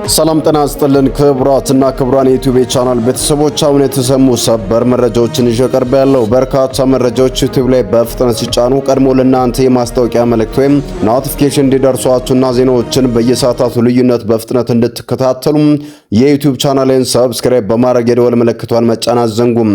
ሰላም ጤና ይስጥልን ክቡራትና ክቡራን የዩቲዩብ ቻናል ቤተሰቦች፣ አሁን የተሰሙ ሰበር መረጃዎችን ይዤ ቀርቤያለሁ። በርካታ መረጃዎች ዩቲዩብ ላይ በፍጥነት ሲጫኑ ቀድሞ ለእናንተ የማስታወቂያ መልእክት ወይም ኖቲፊኬሽን እንዲደርሷችሁና ዜናዎችን በየሰዓታቱ ልዩነት በፍጥነት እንድትከታተሉ የዩቲዩብ ቻናሌን ሰብስክራይብ በማድረግ የደወል ምልክቷን መጫን አትዘንጉም።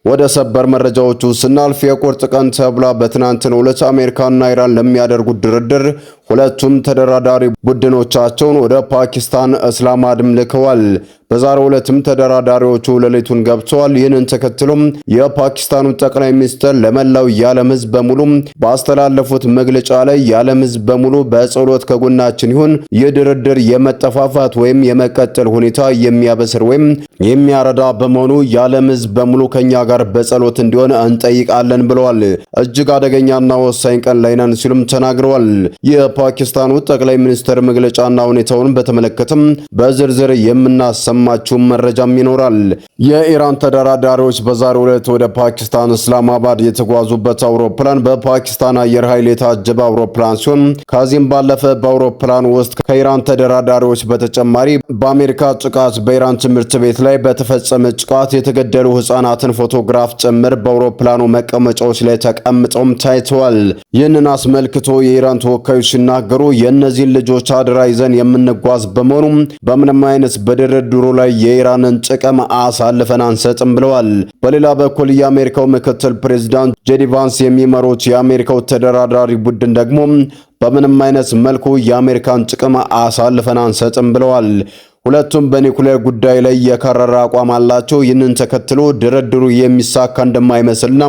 ወደ ሰበር መረጃዎቹ ስናልፍ የቁርጥ ቀን ተብላ በትናንትናው ዕለት አሜሪካና ኢራን ለሚያደርጉት ድርድር ሁለቱም ተደራዳሪ ቡድኖቻቸውን ወደ ፓኪስታን እስላማባድ ልከዋል። በዛሬው ዕለትም ተደራዳሪዎቹ ሌሊቱን ገብተዋል። ይህንን ተከትሎም የፓኪስታኑ ጠቅላይ ሚኒስትር ለመላው የዓለም ሕዝብ በሙሉ ባስተላለፉት መግለጫ ላይ የዓለም ሕዝብ በሙሉ በጸሎት ከጎናችን ይሁን፣ ይህ ድርድር የመጠፋፋት ወይም የመቀጠል ሁኔታ የሚያበስር ወይም የሚያረዳ በመሆኑ የዓለም ሕዝብ በሙሉ ከኛ ጋር በጸሎት እንዲሆን እንጠይቃለን ብለዋል። እጅግ አደገኛና ወሳኝ ቀን ላይ ነን ሲሉም ተናግረዋል። የፓኪስታኑ ጠቅላይ ሚኒስትር መግለጫና ሁኔታውን በተመለከተም በዝርዝር የምናሰማችሁ መረጃም ይኖራል። የኢራን ተደራዳሪዎች በዛሬው ዕለት ወደ ፓኪስታን እስላማባድ የተጓዙበት አውሮፕላን በፓኪስታን አየር ኃይል የታጀበ አውሮፕላን ሲሆን ከዚህም ባለፈ በአውሮፕላን ውስጥ ከኢራን ተደራዳሪዎች በተጨማሪ በአሜሪካ ጥቃት በኢራን ትምህርት ቤት ላይ በተፈጸመ ጥቃት የተገደሉ ህፃናትን ፎቶግራፍ ጭምር በአውሮፕላኑ መቀመጫዎች ላይ ተቀምጠው ታይተዋል። ይህንን አስመልክቶ የኢራን ተወካዮች ሲናገሩ የእነዚህን ልጆች አደራ ይዘን የምንጓዝ በመሆኑ በምንም አይነት በድርድሩ ላይ የኢራንን ጥቅም አሳልፈን አንሰጥም ብለዋል። በሌላ በኩል የአሜሪካው ምክትል ፕሬዝዳንት ጄዲ ቫንስ የሚመሩት የአሜሪካው ተደራዳሪ ቡድን ደግሞ በምንም አይነት መልኩ የአሜሪካን ጥቅም አሳልፈን አንሰጥም ብለዋል። ሁለቱም በኒኩሌር ጉዳይ ላይ የከረረ አቋም አላቸው። ይህንን ተከትሎ ድርድሩ የሚሳካ እንደማይመስልና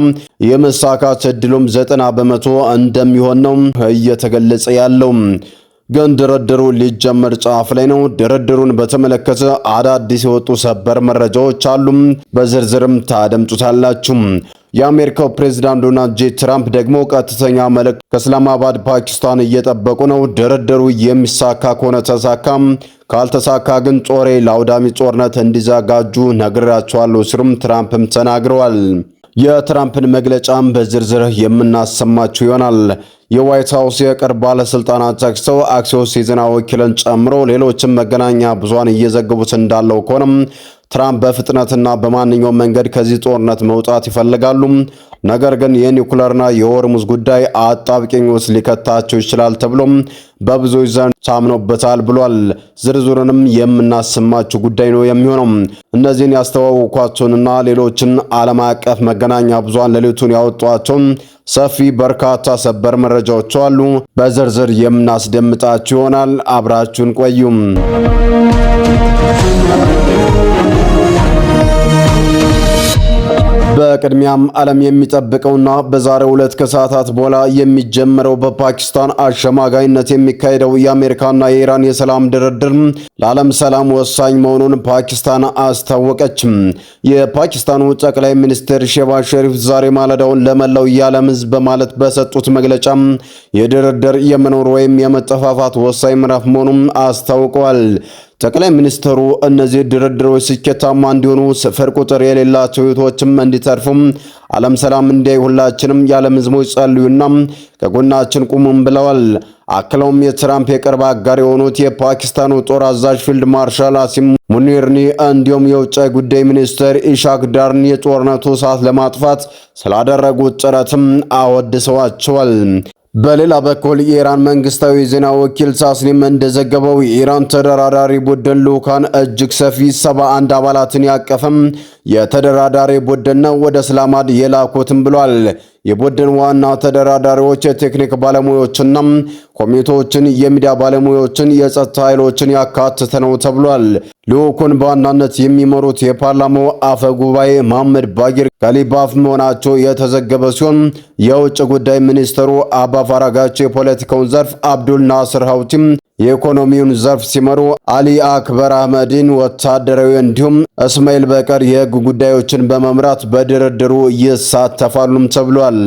የመሳካት እድሉም 90% እንደሚሆን ነው እየተገለጸ ያለው። ግን ድርድሩ ሊጀመር ጫፍ ላይ ነው። ድርድሩን በተመለከተ አዳዲስ የወጡ ሰበር መረጃዎች አሉ። በዝርዝርም ታደምጡታላችሁ። የአሜሪካው ፕሬዝዳንት ዶናልድ ጄ ትራምፕ ደግሞ ቀጥተኛ መልእክት ከእስላማባድ ፓኪስታን እየጠበቁ ነው። ድርድሩ የሚሳካ ከሆነ ተሳካ፣ ካልተሳካ ግን ጦሬ ለአውዳሚ ጦርነት እንዲዘጋጁ ነግራቸዋለሁ ሲሉም ትራምፕም ተናግረዋል። የትራምፕን መግለጫም በዝርዝር የምናሰማችሁ ይሆናል። የዋይት ሃውስ የቅርብ ባለስልጣናት ጠቅሰው አክሲዮስ የዜና ወኪልን ጨምሮ ሌሎችም መገናኛ ብዙሃን እየዘገቡት እንዳለው ከሆነም ትራምፕ በፍጥነትና በማንኛውም መንገድ ከዚህ ጦርነት መውጣት ይፈልጋሉ። ነገር ግን የኒኩለርና የሆርሙዝ ጉዳይ አጣብቂኝ ውስጥ ሊከታቸው ይችላል ተብሎም በብዙዎች ዘንድ ታምኖበታል ብሏል። ዝርዝሩንም የምናሰማችሁ ጉዳይ ነው የሚሆነው። እነዚህን ያስተዋወቋቸውንና ሌሎችን ዓለም አቀፍ መገናኛ ብዙሃን ሌሊቱን ያወጧቸውን ሰፊ በርካታ ሰበር መረጃዎች አሉ። በዝርዝር የምናስደምጣችሁ ይሆናል። አብራችሁን ቆዩም። በቅድሚያም ዓለም የሚጠብቀውና በዛሬው ዕለት ከሰዓታት በኋላ የሚጀምረው በፓኪስታን አሸማጋይነት የሚካሄደው የአሜሪካና የኢራን የሰላም ድርድር ለዓለም ሰላም ወሳኝ መሆኑን ፓኪስታን አስታወቀች። የፓኪስታኑ ጠቅላይ ሚኒስትር ሼህባዝ ሸሪፍ ዛሬ ማለዳውን ለመላው የዓለም ሕዝብ በማለት በሰጡት መግለጫ የድርድር የመኖር ወይም የመጠፋፋት ወሳኝ ምዕራፍ መሆኑን አስታውቀዋል። ጠቅላይ ሚኒስትሩ እነዚህ ድርድሮች ስኬታማ እንዲሆኑ ስፍር ቁጥር የሌላቸው ሕይወቶችም እንዲተርፉም ዓለም ሰላም እንዲያይ ሁላችንም የዓለም ሕዝቦች ጸልዩና ከጎናችን ቁሙም ብለዋል። አክለውም የትራምፕ የቅርብ አጋር የሆኑት የፓኪስታኑ ጦር አዛዥ ፊልድ ማርሻል አሲም ሙኒርኒ እንዲሁም የውጭ ጉዳይ ሚኒስትር ኢሻክ ዳርን የጦርነቱ እሳት ለማጥፋት ስላደረጉት ጥረትም አወድሰዋቸዋል። በሌላ በኩል የኢራን መንግስታዊ ዜና ወኪል ታስኒም እንደዘገበው የኢራን ተደራዳሪ ቡድን ልዑካን እጅግ ሰፊ 71 አባላትን ያቀፈም የተደራዳሪ ቡድን ነው ወደ እስላማባድ የላኩትም ብሏል። የቡድን ዋና ተደራዳሪዎች የቴክኒክ ባለሙያዎችና ኮሚቴዎችን፣ የሚዲያ ባለሙያዎችን፣ የጸጥታ ኃይሎችን ያካተተ ነው ተብሏል። ልዑኩን በዋናነት የሚመሩት የፓርላማው አፈ ጉባኤ መሐመድ ባጊር ጋሊባፍ መሆናቸው የተዘገበ ሲሆን የውጭ ጉዳይ ሚኒስትሩ አባስ አራግቺ የፖለቲካውን ዘርፍ፣ አብዱል ናስር ሀውቲም የኢኮኖሚውን ዘርፍ ሲመሩ፣ አሊ አክበር አህመዲን ወታደራዊ እንዲሁም እስማኤል በቀር የህግ ጉዳዮችን በመምራት በድርድሩ ይሳተፋሉም ተብሏል።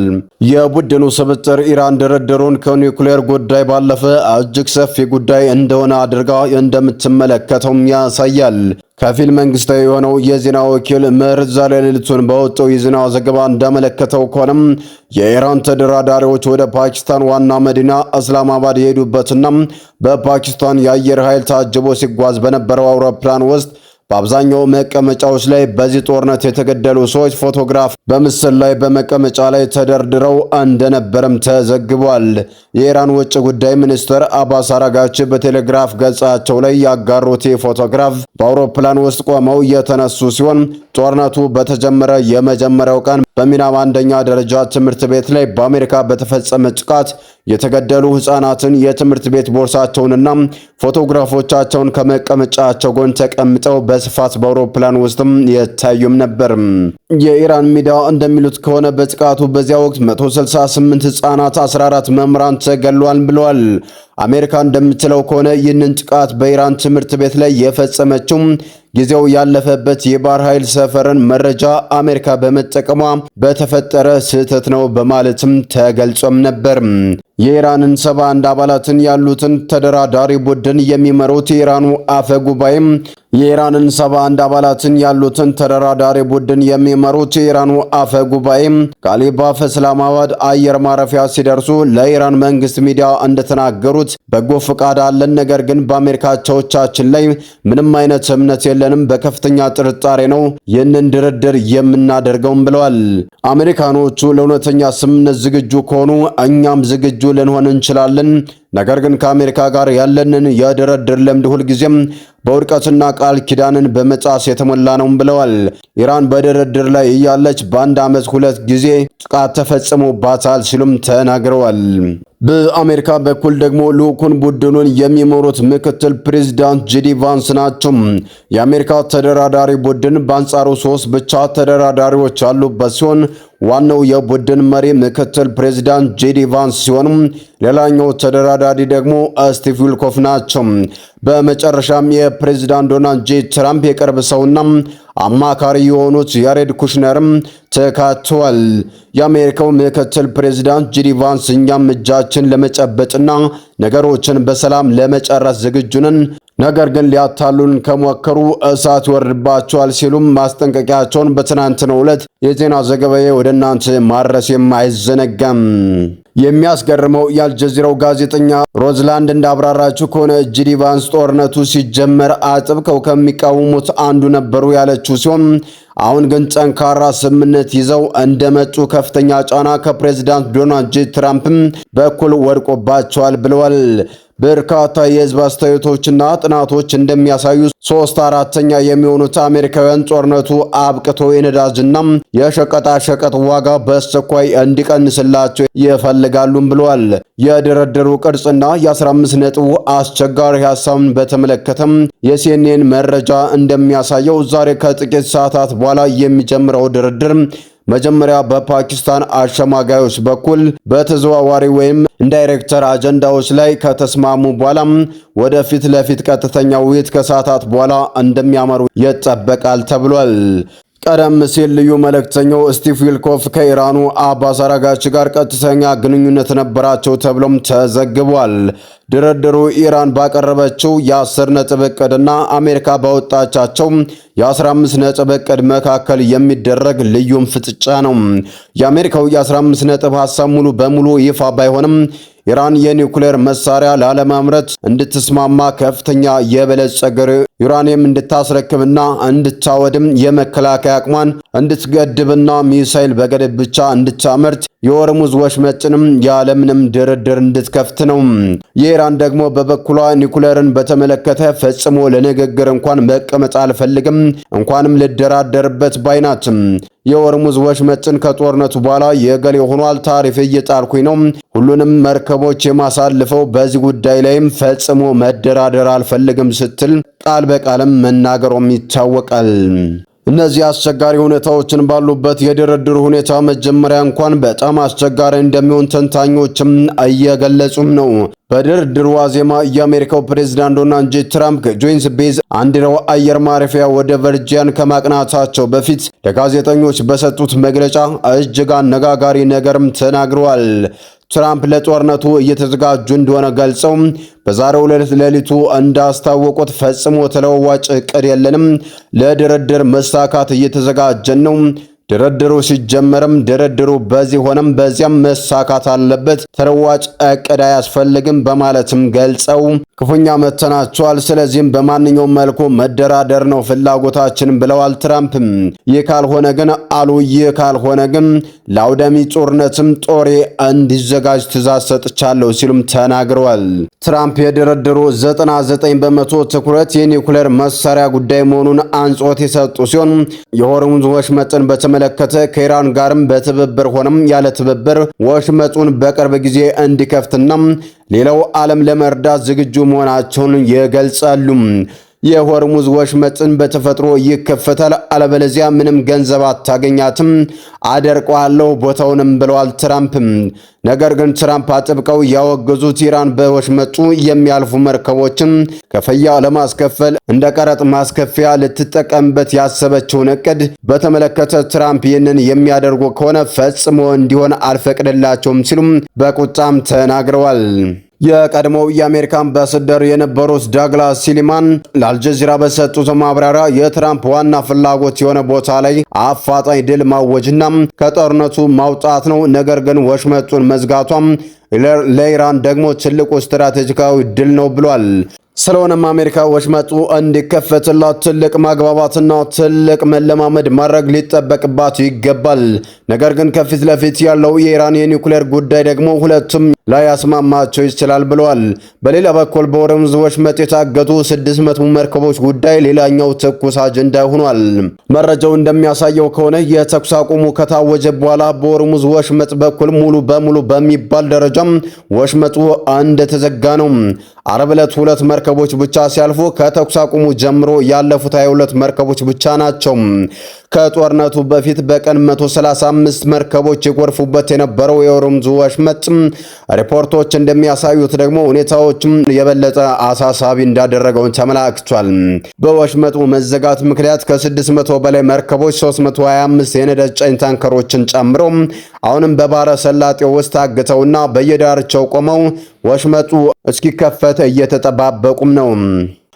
የቡድኑ ስብጥር ኢራን ድርድሩን ከኒውክሌር ጉዳይ ባለፈ እጅግ ሰፊ ጉዳይ እንደሆነ አድርጋ እንደምትመለከተውም ያሳያል። ከፊል መንግስታዊ የሆነው የዜና ወኪል ምህረት ዛሬ ሌሊቱን በወጣው የዜና ዘገባ እንዳመለከተው ከሆነም የኢራን ተደራዳሪዎች ወደ ፓኪስታን ዋና መዲና እስላማባድ የሄዱበትና በፓኪስታን የአየር ኃይል ታጅቦ ሲጓዝ በነበረው አውሮፕላን ውስጥ በአብዛኛው መቀመጫዎች ላይ በዚህ ጦርነት የተገደሉ ሰዎች ፎቶግራፍ በምስል ላይ በመቀመጫ ላይ ተደርድረው እንደነበረም ተዘግቧል። የኢራን ውጭ ጉዳይ ሚኒስትር አባስ አራጋቺ በቴሌግራፍ ገጻቸው ላይ ያጋሩት ፎቶግራፍ በአውሮፕላን ውስጥ ቆመው የተነሱ ሲሆን ጦርነቱ በተጀመረ የመጀመሪያው ቀን በሚናም አንደኛ ደረጃ ትምህርት ቤት ላይ በአሜሪካ በተፈጸመ ጥቃት የተገደሉ ህፃናትን የትምህርት ቤት ቦርሳቸውንና ፎቶግራፎቻቸውን ከመቀመጫቸው ጎን ተቀምጠው በስፋት በአውሮፕላን ውስጥም የታዩም ነበር። የኢራን ሚዲያ እንደሚሉት ከሆነ በጥቃቱ በዚያ ወቅት 168 ህፃናት፣ 14 መምህራን ተገድለዋል ብለዋል። አሜሪካ እንደምትለው ከሆነ ይህንን ጥቃት በኢራን ትምህርት ቤት ላይ የፈጸመችው ጊዜው ያለፈበት የባህር ኃይል ሰፈርን መረጃ አሜሪካ በመጠቀሟ በተፈጠረ ስህተት ነው በማለትም ተገልጾም ነበር። የኢራንን 71 አባላትን ያሉትን ተደራዳሪ ቡድን የሚመሩት የኢራኑ አፈ ጉባኤም የኢራንን 71 አባላትን ያሉትን ተደራዳሪ ቡድን የሚመሩት የኢራኑ አፈ ጉባኤም ካሊባፍ እስላማባድ አየር ማረፊያ ሲደርሱ ለኢራን መንግስት ሚዲያ እንደተናገሩት በጎ ፍቃድ አለን፣ ነገር ግን በአሜሪካ አቻዎቻችን ላይ ምንም አይነት እምነት የለንም፣ በከፍተኛ ጥርጣሬ ነው ይህንን ድርድር የምናደርገውም ብለዋል። አሜሪካኖቹ ለእውነተኛ ስምምነት ዝግጁ ከሆኑ እኛም ዝግጁ ልንሆን እንችላለን፣ ነገር ግን ከአሜሪካ ጋር ያለንን የድርድር ልምድ ሁልጊዜም በውድቀትና ቃል ኪዳንን በመጣስ የተሞላ ነው ብለዋል። ኢራን በድርድር ላይ እያለች በአንድ ዓመት 2 ጊዜ ጥቃት ተፈጽሞባታል ሲሉም ተናግረዋል። በአሜሪካ በኩል ደግሞ ልዑኩን ቡድኑን የሚመሩት ምክትል ፕሬዝዳንት ጄዲ ቫንስ ናቸው። የአሜሪካ ተደራዳሪ ቡድን በአንጻሩ 3 ብቻ ተደራዳሪዎች ያሉበት ሲሆን ዋናው የቡድን መሪ ምክትል ፕሬዝዳንት ጄዲ ቫንስ ሲሆኑ ሌላኛው ተደራዳሪ ደግሞ ስቲቭ ዊትኮፍ ናቸው። በመጨረሻም የፕሬዝዳንት ዶናልድ ጄ ትራምፕ የቅርብ ሰውና አማካሪ የሆኑት ያሬድ ኩሽነርም ተካተዋል። የአሜሪካው ምክትል ፕሬዝዳንት ጄዲ ቫንስ እኛም እጃችን ለመጨበጥና ነገሮችን በሰላም ለመጨረስ ዝግጁ ነን፣ ነገር ግን ሊያታሉን ከሞከሩ እሳት ይወርድባቸዋል ሲሉም ማስጠንቀቂያቸውን በትናንትናው ዕለት የዜና ዘገባዬ ወደ እናንተ ማድረሴም አይዘነጋም። የሚያስገርመው የአልጀዚራው ጋዜጠኛ ሮዝላንድ እንዳብራራችው ከሆነ ጄዲ ቫንስ ጦርነቱ ሲጀመር አጥብቀው ከሚቃወሙት አንዱ ነበሩ ያለችው ሲሆን አሁን ግን ጠንካራ ስምምነት ይዘው እንደመጡ ከፍተኛ ጫና ከፕሬዝዳንት ዶናልድ ጄ ትራምፕም በኩል ወድቆባቸዋል ብለዋል። በርካታ የህዝብ አስተያየቶችና ጥናቶች እንደሚያሳዩ 3/4 የሚሆኑት አሜሪካውያን ጦርነቱ አብቅቶ የነዳጅና የሸቀጣ ሸቀጥ ዋጋ በአስቸኳይ እንዲቀንስላቸው ይፈልጋሉም ብለዋል። የድርድሩ ቅርጽና የ15 ነጥቡ አስቸጋሪ ሐሳብን በተመለከተም የሲኤንኤን መረጃ እንደሚያሳየው ዛሬ ከጥቂት ሰዓታት በኋላ የሚጀምረው ድርድር መጀመሪያ በፓኪስታን አሸማጋዮች በኩል በተዘዋዋሪ ወይም ኢንዳይሬክተር አጀንዳዎች ላይ ከተስማሙ በኋላ ወደ ፊት ለፊት ቀጥተኛ ውይይት ከሰዓታት በኋላ እንደሚያመሩ ይጠበቃል ተብሏል። ቀደም ሲል ልዩ መልእክተኛው ስቲቭ ዊትኮፍ ከኢራኑ አባስ አራጋቺ ጋር ቀጥተኛ ግንኙነት ነበራቸው ተብሎም ተዘግቧል። ድርድሩ ኢራን ባቀረበችው የ10 ነጥብ ዕቅድና አሜሪካ ባወጣቻቸው የ15 ነጥብ ዕቅድ መካከል የሚደረግ ልዩም ፍጥጫ ነው። የአሜሪካው የ15 ነጥብ ሐሳብ ሙሉ በሙሉ ይፋ ባይሆንም ኢራን የኒውክሌር መሳሪያ ላለማምረት እንድትስማማ ከፍተኛ የበለጸገ ዩራኒየም እንድታስረክብና እንድታወድም የመከላከያ አቅሟን እንድትገድብና ሚሳኤል በገደብ ብቻ እንድታመርት የሆርሙዝ ወሽመጥንም ያለምንም ድርድር እንድትከፍት ነው። የኢራን ደግሞ በበኩሏ ኒውክሌርን በተመለከተ ፈጽሞ ለንግግር እንኳን መቀመጥ አልፈልግም፣ እንኳንም ልደራደርበት ባይናት። የሆርሙዝ ወሽመጥን ከጦርነቱ በኋላ የገሌ ሆኗል፣ ታሪፍ እየጣልኩኝ ነው፣ ሁሉንም መርከቦች የማሳልፈው በዚህ ጉዳይ ላይም ፈጽሞ መደራደር አልፈልግም ስትል ቃል በቃልም መናገሯም ይታወቃል። እነዚህ አስቸጋሪ ሁኔታዎችን ባሉበት የድርድሩ ሁኔታ መጀመሪያ እንኳን በጣም አስቸጋሪ እንደሚሆን ተንታኞችም እየገለጹም ነው። በድርድሩ ዋዜማ የአሜሪካው ፕሬዝዳንት ዶናልድ ጄ ትራምፕ ከጆይንስ ቤዝ አንድሬው አየር ማረፊያ ወደ ቨርጂኒያ ከማቅናታቸው በፊት ለጋዜጠኞች በሰጡት መግለጫ እጅግ አነጋጋሪ ነገርም ተናግረዋል። ትራምፕ ለጦርነቱ እየተዘጋጁ እንደሆነ ገልጸው በዛሬው ሌሊቱ እንዳስታወቁት ፈጽሞ ተለዋዋጭ ዕቅድ የለንም፣ ለድርድር መሳካት እየተዘጋጀን ነው። ድርድሩ ሲጀመርም ድርድሩ በዚህ ሆነም በዚያም መሳካት አለበት፣ ተለዋጭ ዕቅድ አያስፈልግም በማለትም ገልጸው ክፉኛ መተናቸዋል። ስለዚህም በማንኛውም መልኩ መደራደር ነው ፍላጎታችን ብለዋል ትራምፕም። ይህ ካልሆነ ግን ለአውዳሚ ጦርነትም ጦሬ እንዲዘጋጅ ትዕዛዝ ሰጥቻለሁ ሲሉም ተናግረዋል። ትራምፕ የድርድሩ 99 በመቶ ትኩረት የኒውክሌር መሳሪያ ጉዳይ መሆኑን አጽንዖት የሰጡ ሲሆን የሆርሙዝ ወሽመጥን በተመለከተ ከኢራን ጋርም በትብብር ሆነም ያለ ትብብር ወሽመጡን በቅርብ ጊዜ እንዲከፍትና ሌላው ዓለም ለመርዳት ዝግጁ መሆናቸውን ይገልጻሉ። የሆርሙዝ ወሽመጥን በተፈጥሮ ይከፈታል፣ አለበለዚያ ምንም ገንዘብ አታገኛትም፣ አደርቀዋለሁ ቦታውንም ብለዋል ትራምፕ። ነገር ግን ትራምፕ አጥብቀው ያወገዙት ኢራን በወሽመጡ የሚያልፉ መርከቦችን ክፍያ ለማስከፈል እንደ ቀረጥ ማስከፈያ ልትጠቀምበት ያሰበችውን እቅድ በተመለከተ ትራምፕ ይህንን የሚያደርጉ ከሆነ ፈጽሞ እንዲሆን አልፈቅድላቸውም ሲሉም በቁጣም ተናግረዋል። የቀድሞው የአሜሪካ አምባሳደር የነበሩት ዳግላስ ሲሊማን ለአልጀዚራ በሰጡት ማብራሪያ የትራምፕ ዋና ፍላጎት የሆነ ቦታ ላይ አፋጣኝ ድል ማወጅና ከጦርነቱ ማውጣት ነው። ነገር ግን ወሽመጡን መዝጋቷም ለኢራን ደግሞ ትልቁ ስትራቴጂካዊ ድል ነው ብሏል። ስለሆነም አሜሪካ ወሽመጡ እንዲከፈትላት ትልቅ ማግባባትና ትልቅ መለማመድ ማድረግ ሊጠበቅባት ይገባል። ነገር ግን ከፊት ለፊት ያለው የኢራን የኒውክሌር ጉዳይ ደግሞ ሁለቱም ላያስማማቸው ይችላል ብለዋል። በሌላ በኩል በሆርሙዝ ወሽመጥ የታገቱ 600 መርከቦች ጉዳይ ሌላኛው ትኩስ አጀንዳ ሆኗል። መረጃው እንደሚያሳየው ከሆነ የተኩስ አቁሙ ከታወጀ በኋላ በሆርሙዝ ወሽመጥ በኩል ሙሉ በሙሉ በሚባል ደረጃም ወሽመጡ እንደተዘጋ ነው። ዓርብ ዕለት 2 መርከቦች ብቻ ሲያልፉ ከተኩስ አቁሙ ጀምሮ ያለፉት 22 መርከቦች ብቻ ናቸው። ከጦርነቱ በፊት በቀን 135 መርከቦች ይጎርፉበት የነበረው የሆርሙዝ ወሽመጥ ሪፖርቶች እንደሚያሳዩት ደግሞ ሁኔታዎችም የበለጠ አሳሳቢ እንዳደረገው ተመላክቷል። በወሽመጡ መዘጋት ምክንያት ከ600 በላይ መርከቦች 325 የነዳጅ ጫኝ ታንከሮችን ጨምሮ አሁንም በባህረ ሰላጤው ውስጥ ታግተውና በየዳርቻው ቆመው ወሽመጡ እስኪከፈት እየተጠባበቁም ነው።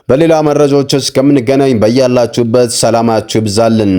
በሌላ መረጃዎች እስከምንገናኝ በያላችሁበት ሰላማችሁ ይብዛልን።